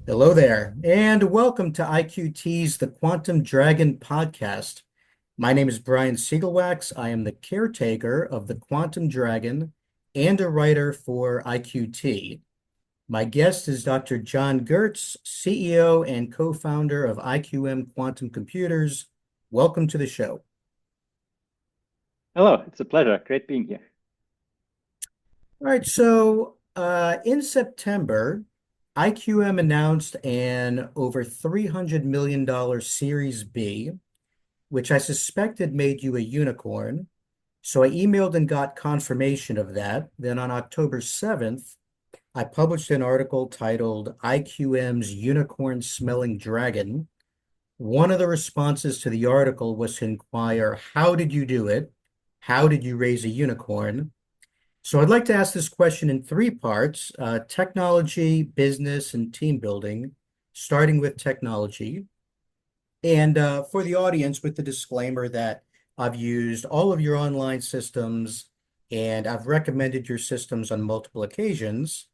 Hello there, and welcome to IQT's The Quantum Dragon podcast. My name is Brian Siegelwax. I am the caretaker of The Quantum Dragon and a writer for IQT. My guest is Dr. John Gertz, CEO and co-founder of IQM Quantum Computers. Welcome to the show. Hello, it's a pleasure. Great being here. All right, so in September, IQM announced an over $300 million Series B, which I suspected made you a unicorn. So I emailed and got confirmation of that. Then on October 7th, I published an article titled IQM's Unicorn Smelling Dragon. One of the responses to the article was to inquire, how did you do it? How did you raise a unicorn? So I'd like to ask this question in three parts, technology, business, and team building, starting with technology. And for the audience, with the disclaimer that I've used all of your online systems and I've recommended your systems on multiple occasions.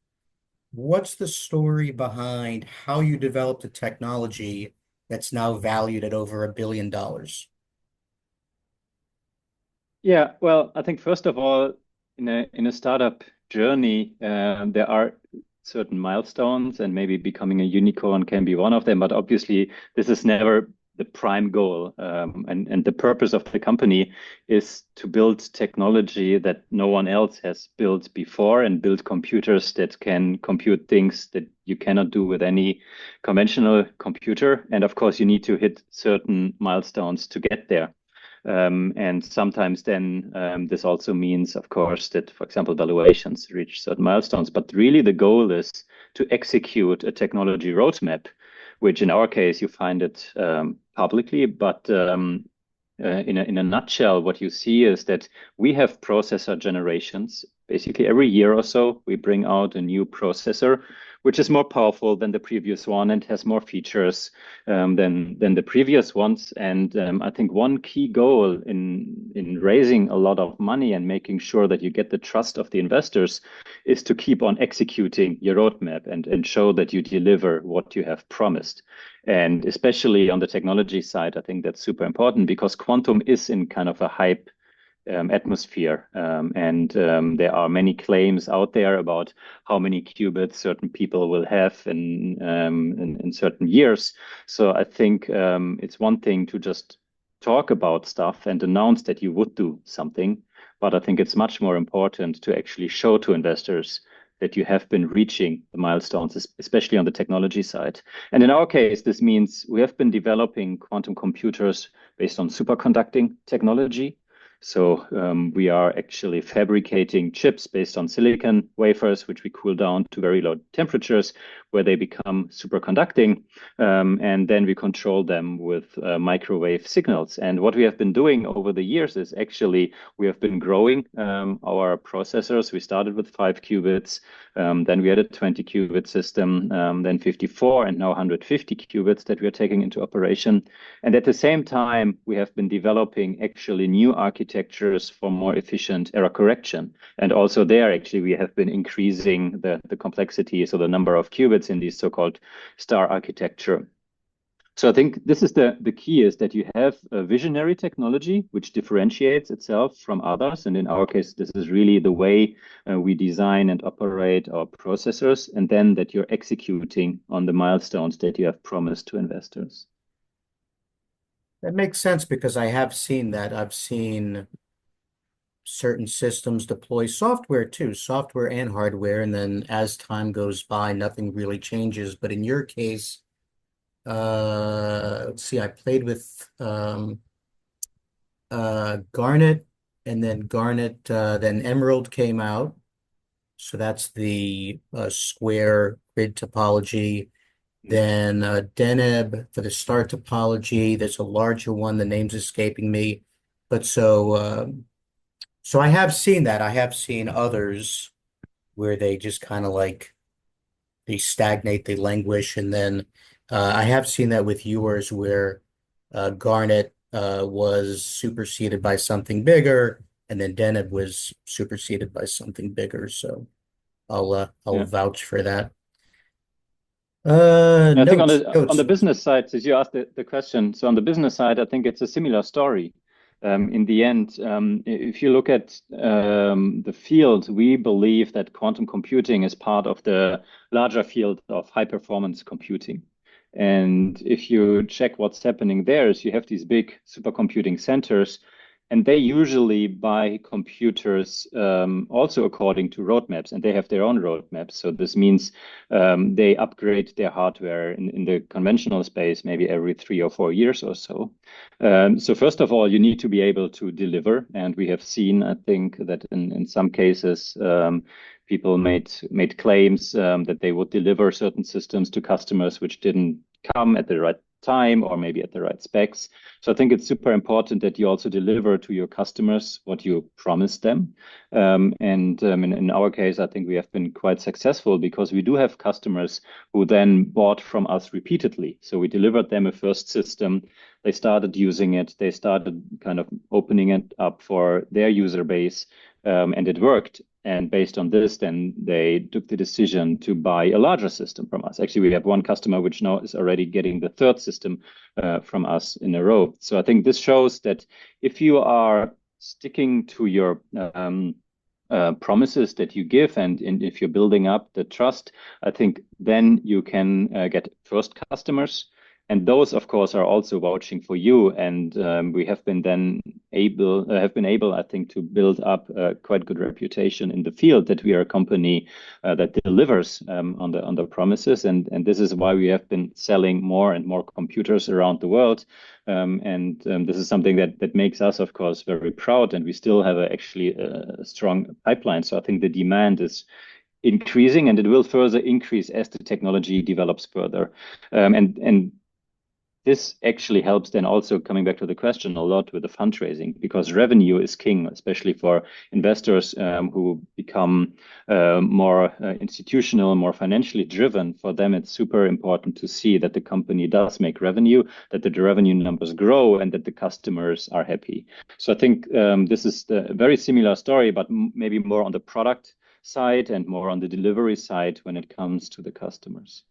What's the story behind how you developed a technology that's now valued at over $1 billion? Yeah, well, I think first of all, in a startup journey, there are certain milestones, and maybe becoming a unicorn can be one of them. But obviously, this is never the prime goal. And the purpose of the company is to build technology that no one else has built before, and build computers that can compute things that you cannot do with any conventional computer. And of course, you need to hit certain milestones to get there. And sometimes then this also means, of course, that, for example, valuations reach certain milestones. But really, the goal is to execute a technology roadmap, which in our case, you find it publicly. But in a nutshell, what you see is that we have processor generations. Basically, every year or so, we bring out a new processor, which is more powerful than the previous one and has more features than the previous ones. And I think one key goal in raising a lot of money and making sure that you get the trust of the investors is to keep on executing your roadmap and show that you deliver what you have promised. And especially on the technology side, I think that's super important, because quantum is in kind of a hype atmosphere. And there are many claims out there about how many qubits certain people will have in certain years. So I think it's one thing to just talk about stuff and announce that you would do something, but I think it's much more important to actually show to investors that you have been reaching the milestones, especially on the technology side. And in our case, this means we have been developing quantum computers based on superconducting technology. So we are actually fabricating chips based on silicon wafers, which we cool down to very low temperatures, where they become superconducting. And then we control them with microwave signals. And what we have been doing over the years is actually we have been growing our processors. We started with 5 qubits, then we had a 20 qubit system, then 54, and now 150 qubits that we are taking into operation. And at the same time, we have been developing actually new architectures for more efficient error correction. And also there, actually, we have been increasing the complexity, so the number of qubits in this so-called star architecture. So I think this is the key, is that you have a visionary technology which differentiates itself from others. And in our case, this is really the way we design and operate our processors, and then that you're executing on the milestones that you have promised to investors. That makes sense, because I have seen that. I've seen certain systems deploy software too, software and hardware, and then as time goes by, nothing really changes. But in your case, let's see, I played with Garnet, and then Garnet, then Emerald came out. So that's the square grid topology. Then Deneb for the star topology. There's a larger one. The name's escaping me. But so I have seen that. I have seen others where they just kind of like they stagnate, they languish, and then I have seen that with yours where Garnet was superseded by something bigger, and then Deneb was superseded by something bigger. So I'll Yeah. vouch for that. I think Notes, on the notes. business side, as you asked the question, so on the business side, I think it's a similar story. In the end, if you look at the field, we believe that quantum computing is part of the larger field of high performance computing. And if you check what's happening there, is you have these big supercomputing centers, and they usually buy computers also according to roadmaps, and they have their own roadmaps. So this means they upgrade their hardware in the conventional space maybe every 3 or 4 years or so. So first of all, you need to be able to deliver, and we have seen, I think, that in some cases people made claims that they would deliver certain systems to customers which didn't come at the right time or maybe at the right specs. So I think it's super important that you also deliver to your customers what you promised them. In our case, I think we have been quite successful because we do have customers who then bought from us repeatedly. So we delivered them a first system. They started using it. They started kind of opening it up for their user base, and it worked. And based on this, then they took the decision to buy a larger system from us. Actually, we have one customer which now is already getting the third system from us in a row. So I think this shows that if you are sticking to your promises that you give, and if you're building up the trust, I think then you can get first customers. And those, of course, are also vouching for you. And we have been then able, I think, to build up a quite good reputation in the field that we are a company that delivers on the promises. And this is why we have been selling more and more computers around the world. This is something that makes us, of course, very proud. And we still have actually a strong pipeline. So I think the demand is increasing, and it will further increase as the technology develops further. And this actually helps then also coming back to the question a lot with the fundraising, because revenue is king, especially for investors who become more institutional, more financially driven. For them, it's super important to see that the company does make revenue, that the revenue numbers grow, and that the customers are happy. So I think this is a very similar story, but maybe more on the product side and more on the delivery side when it comes to the customers.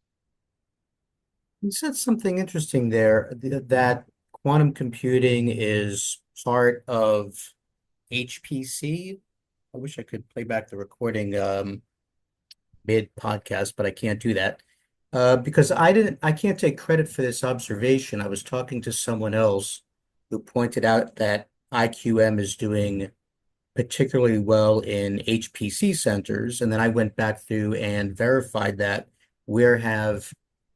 You said something interesting there that quantum computing is part of HPC. I wish I could play back the recording mid podcast, but I can't do that because I can't take credit for this observation. I was talking to someone else who pointed out that IQM is doing particularly well in HPC centers, and then I went back through and verified that. Where have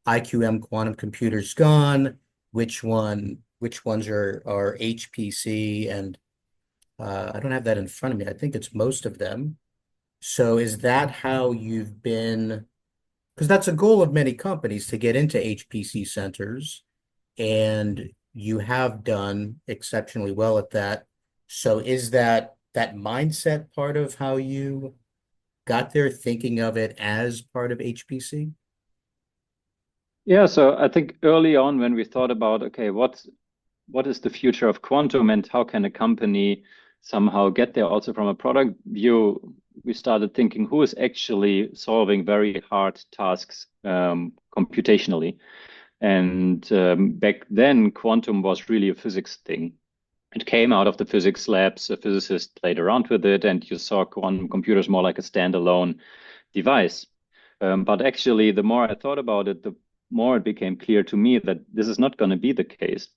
IQM quantum computers gone? Which ones are HPC? And I don't have that in front of me. I think it's most of them. So is that how you've been? Because that's a goal of many companies to get into HPC centers, and you have done exceptionally well at that. So is that mindset part of how you got there, thinking of it as part of HPC? Yeah, so I think early on when we thought about, okay, what is the future of quantum and how can a company somehow get there also from a product view, we started thinking who is actually solving very hard tasks computationally. And back then, quantum was really a physics thing. It came out of the physics labs, a physicist played around with it, and you saw quantum computers more like a standalone device. But actually, the more I thought about it, the more it became clear to me that this is not going to be the case,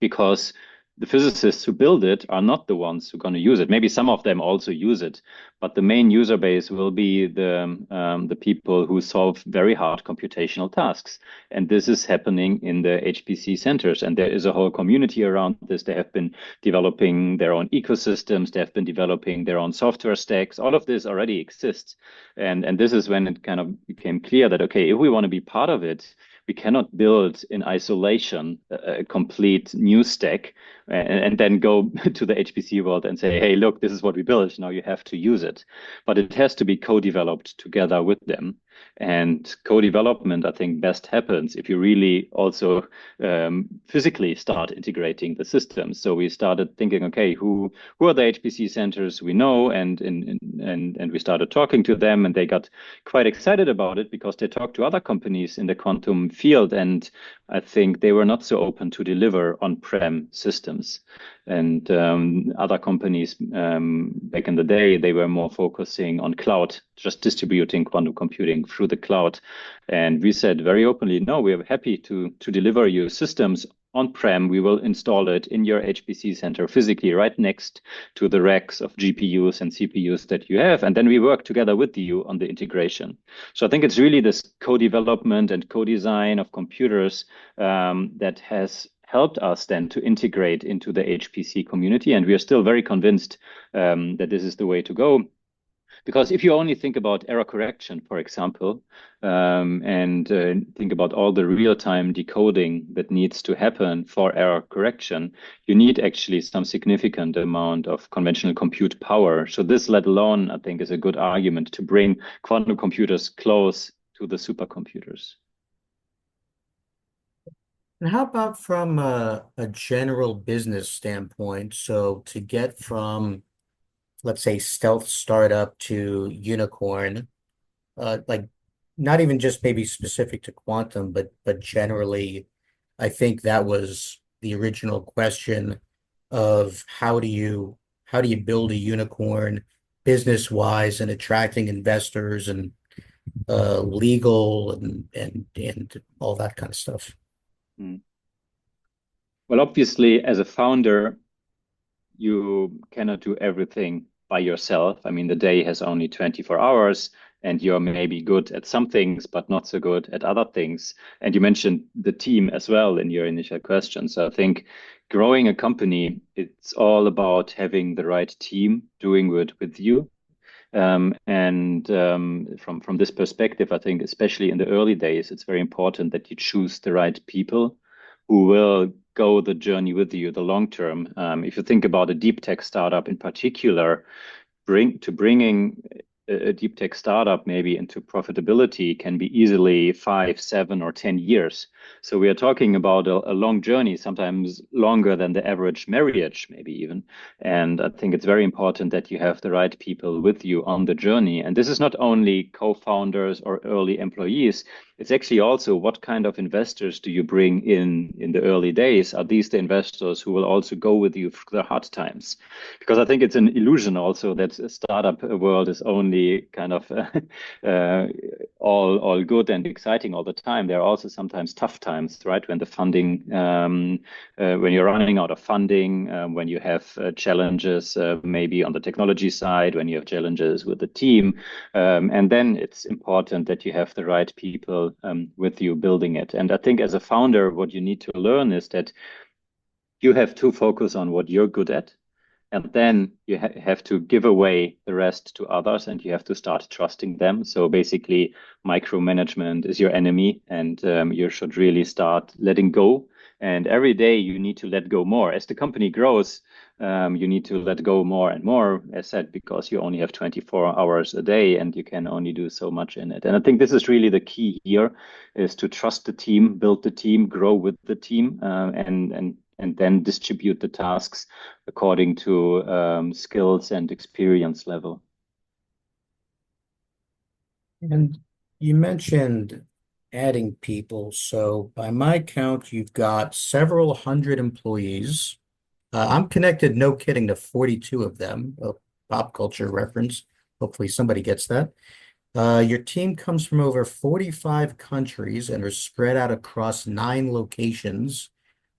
because the physicists who build it are not the ones who are going to use it. Maybe some of them also use it, but the main user base will be the people who solve very hard computational tasks. And this is happening in the HPC centers. And there is a whole community around this. They have been developing their own ecosystems. They have been developing their own software stacks. All of this already exists. And this is when it kind of became clear that, okay, if we want to be part of it, we cannot build in isolation a complete new stack and then go to the HPC world and say, hey, look, this is what we built. Now you have to use it. But it has to be co-developed together with them. And co-development, I think, best happens if you really also physically start integrating the systems. So we started thinking, okay, who are the HPC centers we know, and we started talking to them, and they got quite excited about it because they talked to other companies in the quantum field, and I think they were not so open to deliver on-prem systems. And other companies back in the day, they were more focusing on cloud, just distributing quantum computing through the cloud. And we said very openly, no, we are happy to deliver you systems on-prem. We will install it in your HPC center physically right next to the racks of GPUs and CPUs that you have. And then we work together with you on the integration. So I think it's really this co-development and co-design of computers that has helped us then to integrate into the HPC community. And we are still very convinced that this is the way to go. Because if you only think about error correction, for example, and think about all the real-time decoding that needs to happen for error correction, you need actually some significant amount of conventional compute power. So this, let alone, I think, is a good argument to bring quantum computers close to the supercomputers. And how about from a general business standpoint? So to get from, let's say, stealth startup to unicorn, like not even just maybe specific to quantum, but generally, I think that was the original question of how do you build a unicorn business wise and attracting investors and legal and all that kind of stuff. Mm. Well, obviously, as a founder, you cannot do everything by yourself. I mean, the day has only 24 hours, and you're maybe good at some things, but not so good at other things. And you mentioned the team as well in your initial question. So I think growing a company, it's all about having the right team doing it with you. From this perspective, I think especially in the early days, it's very important that you choose the right people who will go the journey with you the long term. If you think about a deep tech startup in particular, bringing a deep tech startup maybe into profitability can be easily 5, 7, or 10 years. So we are talking about a long journey, sometimes longer than the average marriage, maybe even. And I think it's very important that you have the right people with you on the journey. And this is not only co-founders or early employees. It's actually also what kind of investors do you bring in the early days? Are these the investors who will also go with you through the hard times? Because I think it's an illusion also that a startup world is only kind of all good and exciting all the time. There are also sometimes tough times, right? When the funding, when you're running out of funding, when you have challenges, maybe on the technology side, when you have challenges with the team, and then it's important that you have the right people with you building it. And I think as a founder, what you need to learn is that you have to focus on what you're good at. And then you have to give away the rest to others, and you have to start trusting them. So basically, micromanagement is your enemy, and you should really start letting go. And every day you need to let go more. As the company grows, you need to let go more and more, as said, because you only have 24 hours a day and you can only do so much in it. And I think this is really the key here, is to trust the team, build the team, grow with the team, and then distribute the tasks according to skills and experience level. And you mentioned adding people. So by my count, you've got several hundred employees. I'm connected, no kidding, to 42 of them, a pop culture reference. Hopefully somebody gets that. Your team comes from over 45 countries and are spread out across 9 locations.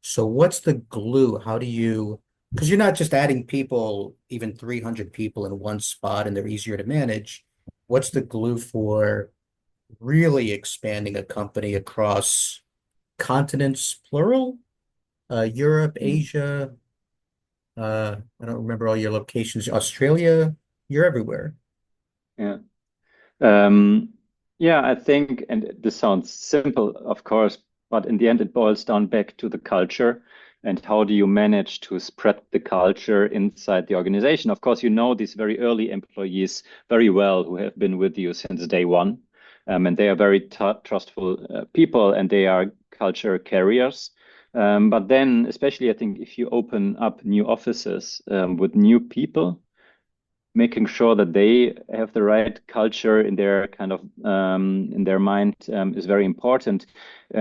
So what's the glue? How do you, because you're not just adding people, even 300 people in one spot and they're easier to manage. What's the glue for really expanding a company across continents, plural? Europe, Mm. Asia, I don't remember all your locations. Australia, you're everywhere. Yeah. Um, yeah, I think, and this sounds simple, of course, but in the end, it boils down back to the culture and how do you manage to spread the culture inside the organization. Of course, you know these very early employees very well who have been with you since day one, and they are very trustful people and they are culture carriers. But then, especially, I think if you open up new offices with new people, making sure that they have the right culture in their kind of in their mind is very important.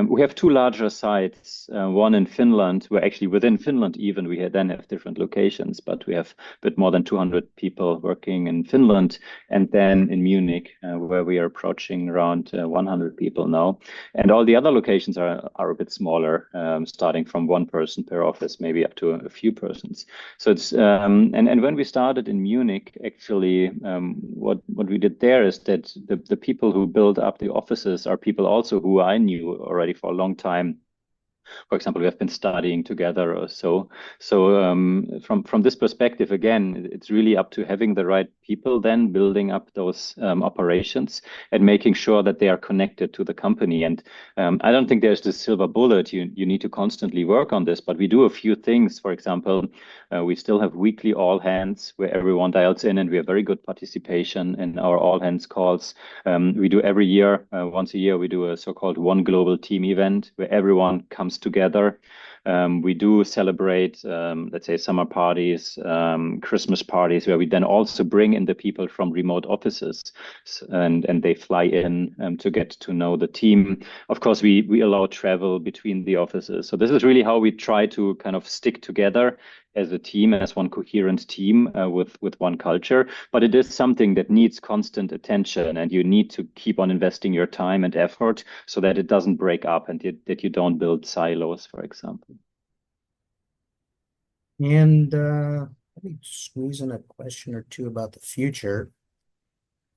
We have two larger sites, one in Finland, where actually within Finland even then have different locations, but we have a bit more than 200 people working in Finland, and then in Munich, where we are approaching around 100 people now. And all the other locations are a bit smaller, starting from one person per office, maybe up to a few persons. So it's and when we started in Munich, actually, what we did there is that the people who build up the offices are people also who I knew already for a long time. For example, we have been studying together or so. So from this perspective, again, it's really up to having the right people, then building up those operations and making sure that they are connected to the company. And I don't think there's this silver bullet. You need to constantly work on this, but we do a few things. For example, we still have weekly all hands where everyone dials in, and we have very good participation in our all hands calls. We do every year, once a year, we do a so-called One Global Team event where everyone comes together. We do celebrate, let's say, summer parties, Christmas parties, where we then also bring in the people from remote offices, and they fly in to get to know the team. Of course, we allow travel between the offices. So this is really how we try to kind of stick together as a team, as one coherent team with one culture. But it is something that needs constant attention, and you need to keep on investing your time and effort so that it doesn't break up and that you don't build silos, for example. And let me squeeze in a question or two about the future.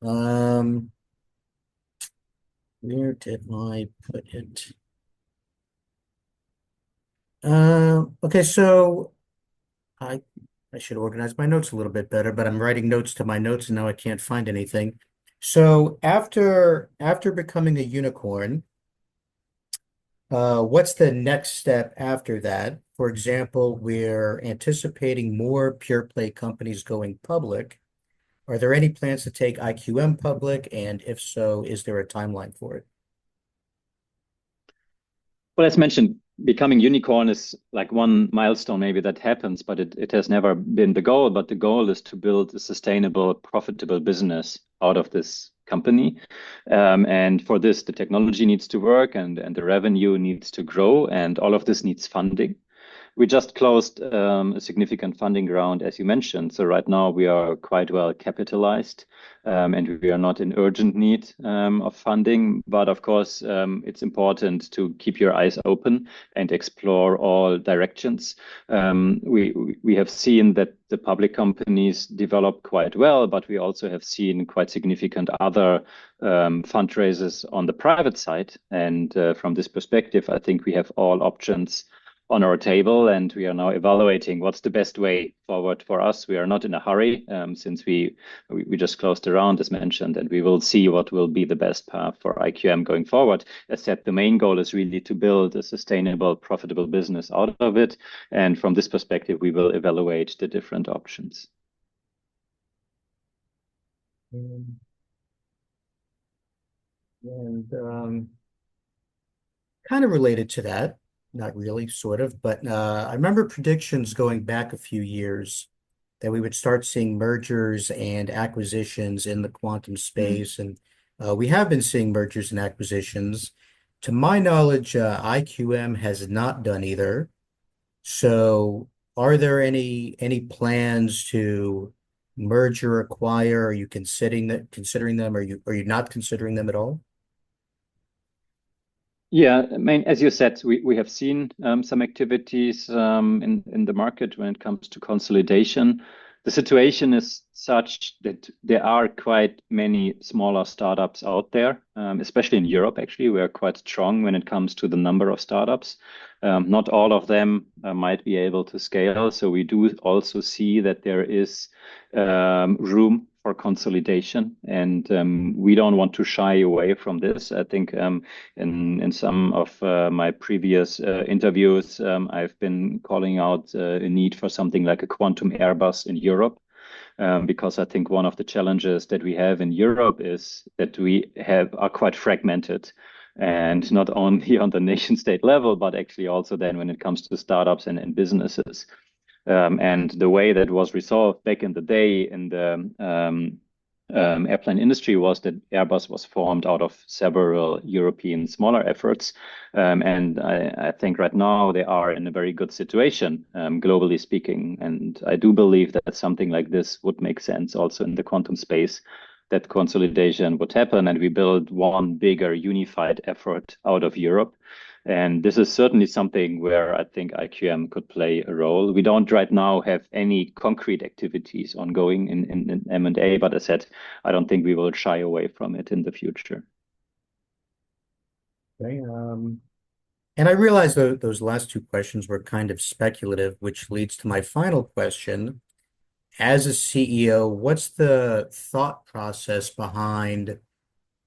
Um, where did I put it? Okay, so I I should organize my notes a little bit better, but I'm writing notes to my notes and now I can't find anything. So after becoming a unicorn, what's the next step after that? For example, we're anticipating more pure play companies going public. Are there any plans to take IQM public? And if so, is there a timeline for it? Well, as mentioned, becoming unicorn is like one milestone maybe that happens, but it has never been the goal. But the goal is to build a sustainable, profitable business out of this company. And for this, the technology needs to work and the revenue needs to grow, and all of this needs funding. We just closed a significant funding round, as you mentioned. So right now we are quite well capitalized, and we are not in urgent need of funding. But of course, it's important to keep your eyes open and explore all directions. We have seen that the public companies develop quite well, but we also have seen quite significant other fundraisers on the private side. And from this perspective, I think we have all options on our table, and we are now evaluating what's the best way forward for us. We are not in a hurry since we just closed the round, as mentioned, and we will see what will be the best path for IQM going forward. As said, the main goal is really to build a sustainable, profitable business out of it, and from this perspective, we will evaluate the different options. And, kind of related to that, not really, sort of, but I remember predictions going back a few years that we would start seeing mergers and acquisitions in the quantum Mm. space. And we have been seeing mergers and acquisitions. To my knowledge, IQM has not done either. So are there any plans to merge or acquire? Are you considering them? Are you not considering them at all? Yeah, I mean, as you said, we have seen some activities in the market when it comes to consolidation. The situation is such that there are quite many smaller startups out there, especially in Europe, actually. We are quite strong when it comes to the number of startups. Not all of them might be able to scale. So we do also see that there is room for consolidation, and we don't want to shy away from this. I think in some of my previous interviews, I've been calling out a need for something like a quantum Airbus in Europe, because I think one of the challenges that we have in Europe is that we have are quite fragmented. And not only on the nation state level, but actually also then when it comes to startups and businesses. And the way that was resolved back in the day in the airplane industry was that Airbus was formed out of several European smaller efforts. And I think right now they are in a very good situation, globally speaking. And I do believe that something like this would make sense also in the quantum space, that consolidation would happen and we build one bigger unified effort out of Europe. And this is certainly something where I think IQM could play a role. We don't right now have any concrete activities ongoing in M&A, but as I said, I don't think we will shy away from it in the future. Okay. And I realize those last two questions were kind of speculative, which leads to my final question. As a CEO, what's the thought process behind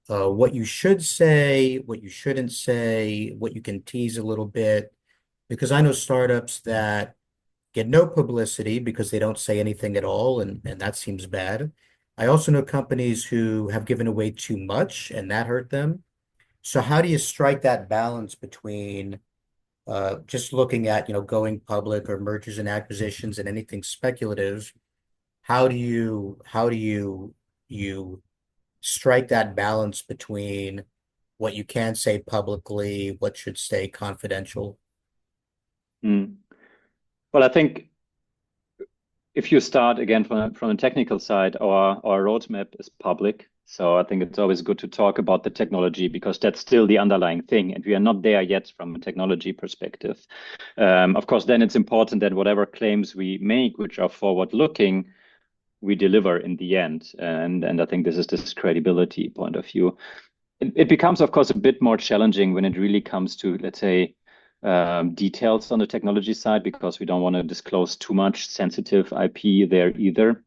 what you should say, what you shouldn't say, what you can tease a little bit? Because I know startups that get no publicity because they don't say anything at all, and that seems bad. I also know companies who have given away too much, and that hurt them. So how do you strike that balance between just looking at, going public or mergers and acquisitions and anything speculative? How do you strike that balance between what you can say publicly, what should stay confidential? Mm. Well, I think if you start again from the technical side, our roadmap is public. So I think it's always good to talk about the technology because that's still the underlying thing, and we are not there yet from a technology perspective. Of course, then it's important that whatever claims we make, which are forward-looking, we deliver in the end. And I think this is this credibility point of view. It becomes, of course, a bit more challenging when it really comes to, let's say, details on the technology side, because we don't want to disclose too much sensitive IP there either.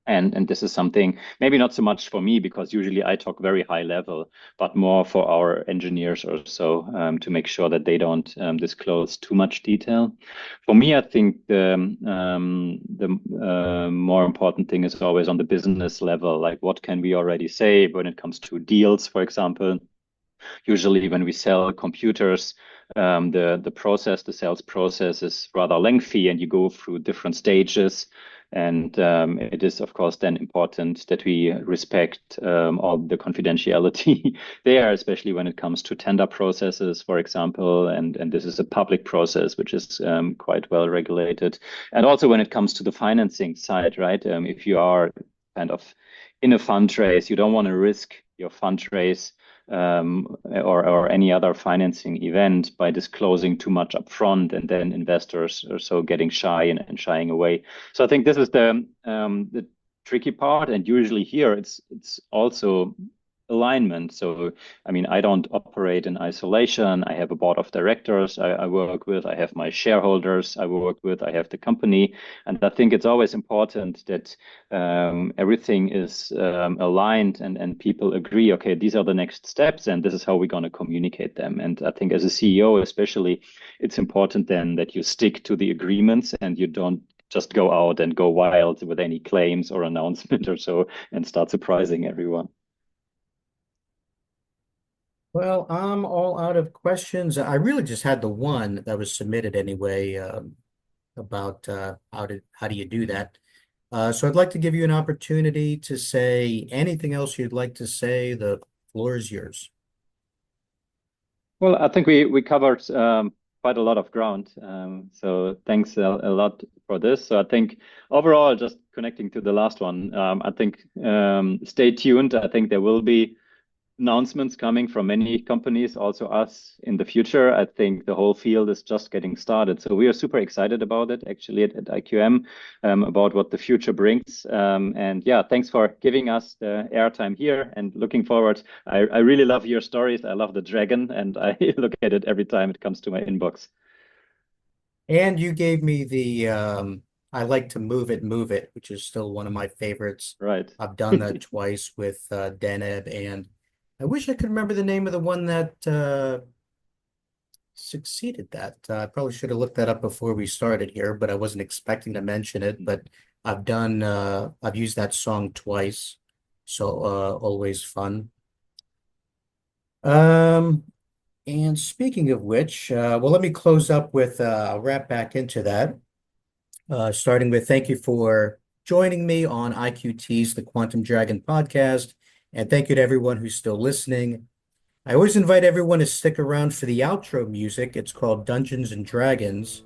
And this is something maybe not so much for me because usually I talk very high level, but more for our engineers or so, to make sure that they don't disclose too much detail. For me, I think the more important thing is always on the business level, like what can we already say when it comes to deals, for example. Usually, when we sell computers, the sales process is rather lengthy, and you go through different stages. And it is, of course, then important that we respect all the confidentiality there, especially when it comes to tender processes, for example. And this is a public process, which is quite well regulated. And also when it comes to the financing side, right? If you are kind of in a fundraise, you don't want to risk your fundraise or any other financing event by disclosing too much upfront, and then investors are so getting shy and shying away. So I think this is the tricky part, and usually here it's also alignment. So I mean, I don't operate in isolation. I have a board of directors I work with. I have my shareholders I work with. I have the company, and I think it's always important that everything is aligned and people agree. Okay, these are the next steps, and this is how we're going to communicate them. And I think as a CEO, especially, it's important then that you stick to the agreements and you don't just go out and go wild with any claims or announcement or so and start surprising everyone. Well, I'm all out of questions. I really just had the one that was submitted anyway, about how do you do that. So I'd like to give you an opportunity to say anything else you'd like to say. The floor is yours. Well, I think we covered quite a lot of ground. So thanks a lot for this. So I think overall, just connecting to the last one, I think stay tuned. I think there will be announcements coming from many companies, also us in the future. I think the whole field is just getting started. So we are super excited about it actually at IQM, about what the future brings. And yeah, thanks for giving us the airtime here and looking forward. I really love your stories. I love the dragon and I look at it every time it comes to my inbox. And you gave me the I like to move it, which is still one of my favorites. Right. I've done that twice with Deneb, and I wish I could remember the name of the one that succeeded that. I probably should have looked that up before we started here, but I wasn't expecting to mention it. But I've used that song twice, so always fun. Um, and speaking of which, well, let me close up with I'll wrap back into that. Starting with thank you for joining me on IQT's The Quantum Dragon podcast. And thank you to everyone who's still listening. I always invite everyone to stick around for the outro music. It's called Dungeons and Dragons.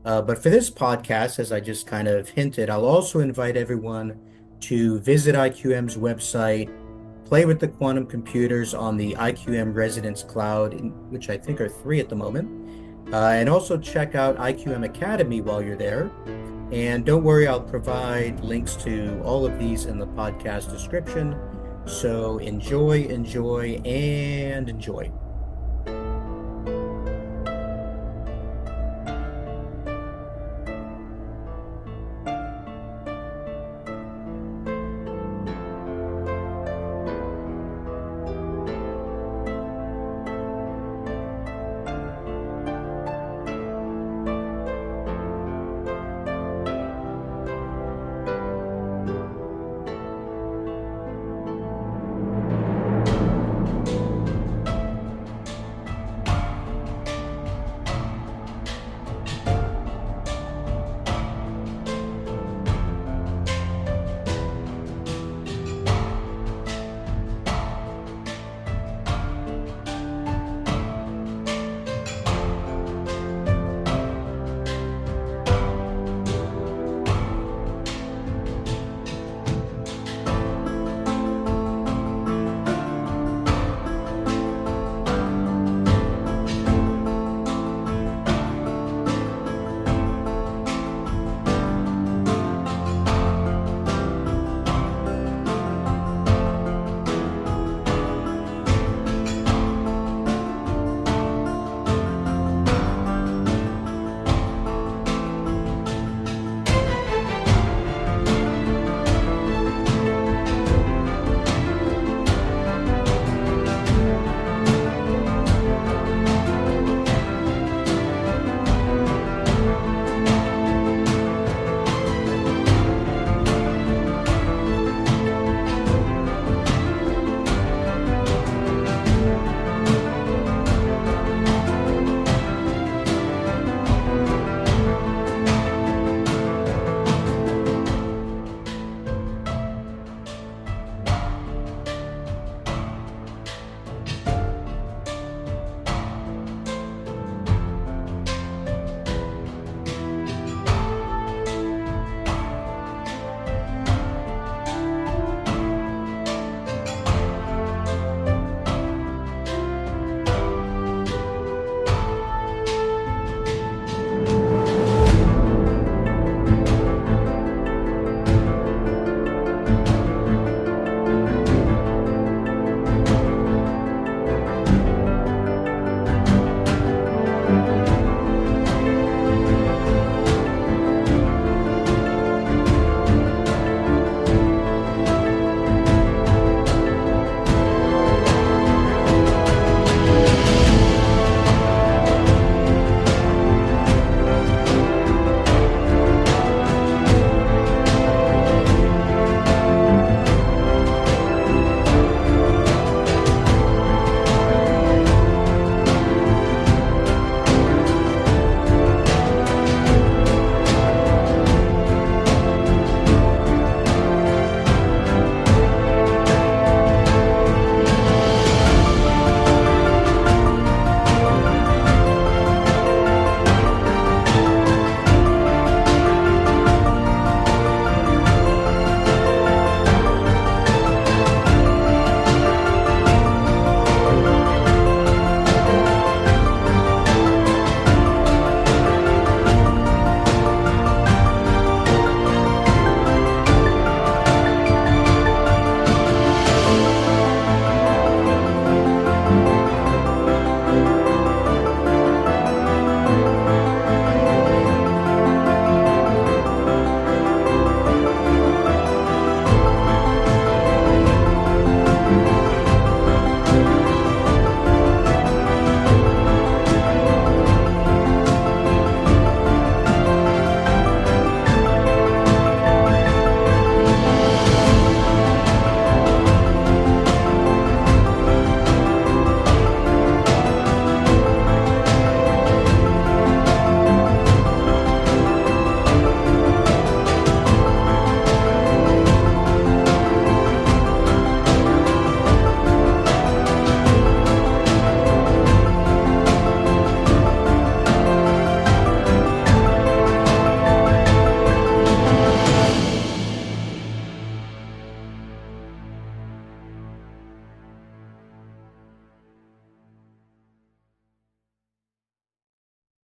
But for this podcast, as I just kind of hinted, I'll also invite everyone to visit IQM's website, play with the quantum computers on the IQM Residence Cloud, which I think are three at the moment, and also check out IQM Academy while you're there. And don't worry, I'll provide links to all of these in the podcast description. So enjoy, enjoy, and enjoy.